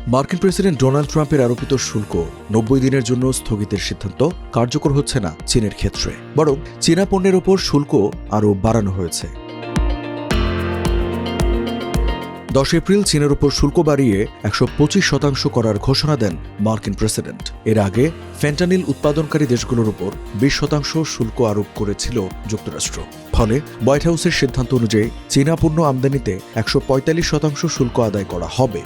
মার্কিন president Donald ট্রাম্পের আরোপিত শুল্ক 90 দিনের জন্য স্থগিতের সিদ্ধান্ত কার্যকর হচ্ছে না চীনের ক্ষেত্রে, বরং চীনা পণ্যের ওপর শুল্ক আরও বাড়ানো হয়েছে। 10 এপ্রিল চীনের উপর শুল্ক বাড়িয়ে 125% করার ঘোষণা দেন মার্কিন প্রেসিডেন্ট। এর আগে ফেন্টানিল উৎপাদনকারী দেশগুলোর উপর 20% শুল্ক আরোপ করেছিল যুক্তরাষ্ট্র। ফলে হোয়াইট হাউসের সিদ্ধান্ত অনুযায়ী চীনা পণ্য আমদানিতে 145% শুল্ক আদায় করা হবে।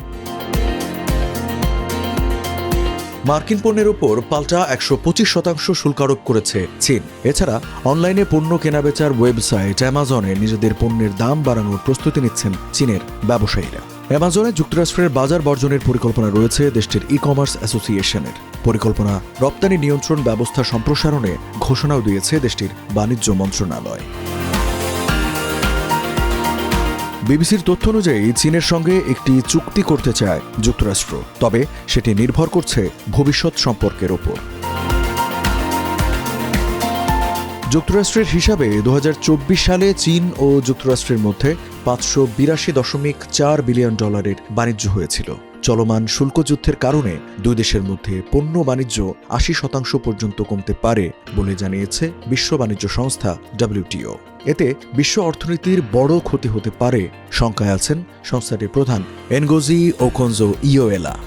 মার্কিন পণ্যের উপর পাল্টা 125% শুল্ক আরোপ করেছে চীন। এছাড়া অনলাইনে পণ্য কেনাবেচার ওয়েবসাইট অ্যামাজনে নিজেদের পণ্যের দাম বাড়ানোর প্রস্তুতি নিচ্ছেন চীনের ব্যবসায়ীরা। অ্যামাজনে যুক্তরাষ্ট্রের বাজার বর্জনের পরিকল্পনা রয়েছে দেশটির ই কমার্স অ্যাসোসিয়েশনের। পরিকল্পনা রপ্তানি নিয়ন্ত্রণ ব্যবস্থা সম্প্রসারণে ঘোষণাও দিয়েছে দেশটির বাণিজ্য মন্ত্রণালয়। বিবিসির তথ্য অনুযায়ী চীনের সঙ্গে একটি চুক্তি করতে চায় যুক্তরাষ্ট্র, তবে সেটি নির্ভর করছে ভবিষ্যৎ সম্পর্কের ওপর। যুক্তরাষ্ট্রের হিসাবে 2024 সালে চীন ও যুক্তরাষ্ট্রের মধ্যে $582.4 বিলিয়ন বাণিজ্য হয়েছিল। চলমান শুল্কযুদ্ধের কারণে দুই দেশের মধ্যে পণ্য বাণিজ্য 80% পর্যন্ত কমতে পারে বলে জানিয়েছে বিশ্ব বাণিজ্য সংস্থা WTO। এতে বিশ্ব অর্থনীতির বড় ক্ষতি হতে পারে শঙ্কায় আছেন সংস্থাটির প্রধান এনগোজি ওকোনজো-ইয়োএলা।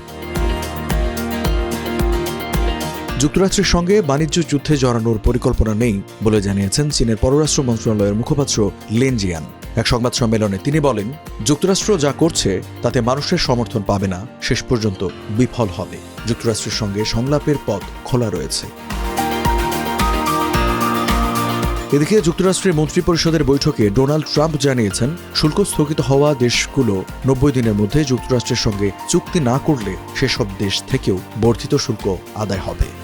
যুক্তরাষ্ট্রের সঙ্গে বাণিজ্য যুদ্ধে জড়ানোর পরিকল্পনা নেই বলে জানিয়েছেন চীনের পররাষ্ট্র মন্ত্রণালয়ের মুখপাত্র লিন জিয়ান। এক সংবাদ সম্মেলনে তিনি বলেন, যুক্তরাষ্ট্র যা করছে তাতে মানুষের সমর্থন পাবে না, শেষ পর্যন্ত বিফল হবে। যুক্তরাষ্ট্রের সঙ্গে সংলাপের পথ খোলা রয়েছে। এদিকে যুক্তরাষ্ট্রের মন্ত্রিপরিষদের বৈঠকে ডোনাল্ড ট্রাম্প জানিয়েছেন, শুল্ক স্থগিত হওয়া দেশগুলো 90 দিনের মধ্যে যুক্তরাষ্ট্রের সঙ্গে চুক্তি না করলে সেসব দেশ থেকেও বর্ধিত শুল্ক আদায় হবে।